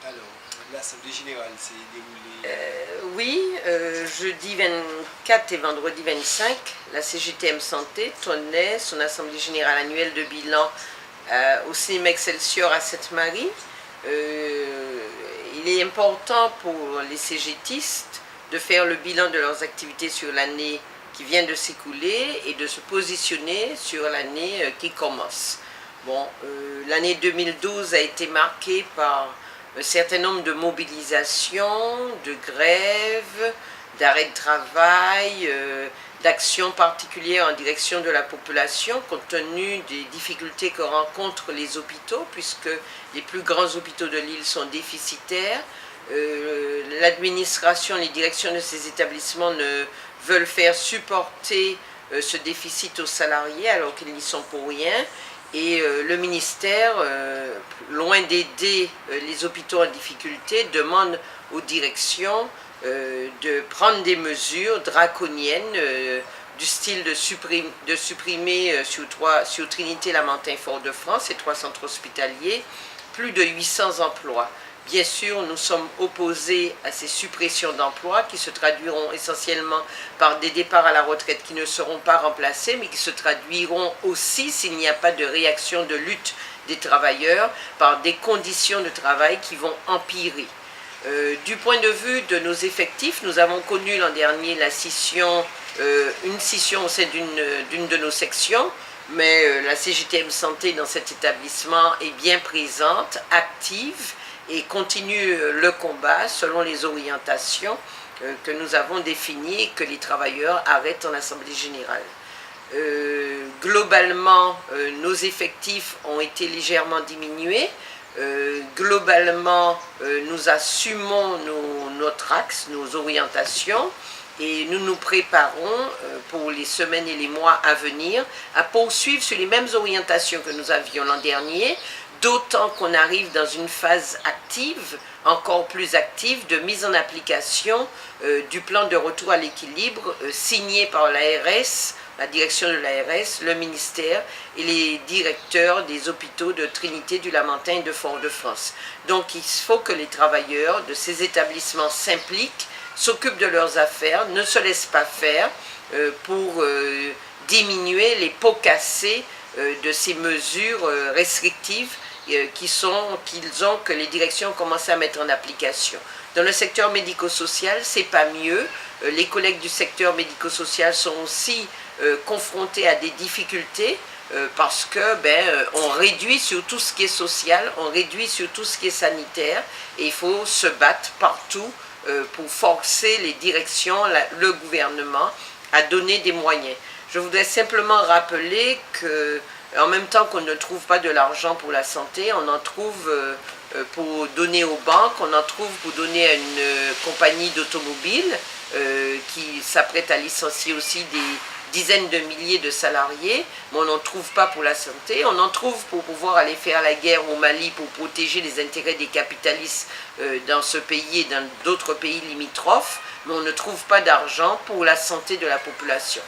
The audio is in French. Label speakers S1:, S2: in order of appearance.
S1: Alors, l'Assemblée générale s'est déroulée...
S2: Oui, jeudi 24 et vendredi 25, la CGTM Santé tenait son Assemblée générale annuelle de bilan au cinéma Excelsior à Sainte-Marie. Il est important pour les CGTistes de faire le bilan de leurs activités sur l'année qui vient de s'écouler et de se positionner sur l'année qui commence. Bon, l'année 2012 a été marquée par un certain nombre de mobilisations, de grèves, d'arrêts de travail, d'actions particulières en direction de la population, compte tenu des difficultés que rencontrent les hôpitaux, puisque les plus grands hôpitaux de l'île sont déficitaires. L'administration, les directions de ces établissements ne veulent faire supporter ce déficit aux salariés alors qu'ils n'y sont pour rien. Et le ministère, loin d'aider les hôpitaux en difficulté, demande aux directions de prendre des mesures draconiennes du style de supprimer sur Trinité, Lamentin, Fort-de-France, ces 3 centres hospitaliers, plus de 800 emplois. Bien sûr, nous sommes opposés à ces suppressions d'emplois qui se traduiront essentiellement par des départs à la retraite qui ne seront pas remplacés, mais qui se traduiront aussi, s'il n'y a pas de réaction de lutte des travailleurs, par des conditions de travail qui vont empirer. Du point de vue de nos effectifs, nous avons connu l'an dernier une scission au sein d'une de nos sections, mais la CGTM Santé dans cet établissement est bien présente, active, et continue le combat selon les orientations que nous avons définies et que les travailleurs arrêtent en Assemblée générale. Globalement, nos effectifs ont été légèrement diminués. Globalement, nous assumons notre axe, nos orientations, et nous nous préparons pour les semaines et les mois à venir à poursuivre sur les mêmes orientations que nous avions l'an dernier, d'autant qu'on arrive dans une phase active, encore plus active, de mise en application du plan de retour à l'équilibre signé par l'ARS, la direction de l'ARS, le ministère et les directeurs des hôpitaux de Trinité, du Lamentin et de Fort-de-France. Donc il faut que les travailleurs de ces établissements s'impliquent, s'occupent de leurs affaires, ne se laissent pas faire pour diminuer les pots cassés de ces mesures restrictives que les directions ont commencé à mettre en application. Dans le secteur médico-social, c'est pas mieux. Les collègues du secteur médico-social sont aussi confrontés à des difficultés parce que on réduit sur tout ce qui est social, on réduit sur tout ce qui est sanitaire, et il faut se battre partout pour forcer les directions, le gouvernement à donner des moyens. Je voudrais simplement rappeler que en même temps qu'on ne trouve pas de l'argent pour la santé, on en trouve pour donner aux banques, on en trouve pour donner à une compagnie d'automobile qui s'apprête à licencier aussi des dizaines de milliers de salariés, mais on n'en trouve pas pour la santé. On en trouve pour pouvoir aller faire la guerre au Mali pour protéger les intérêts des capitalistes dans ce pays et dans d'autres pays limitrophes, mais on ne trouve pas d'argent pour la santé de la population.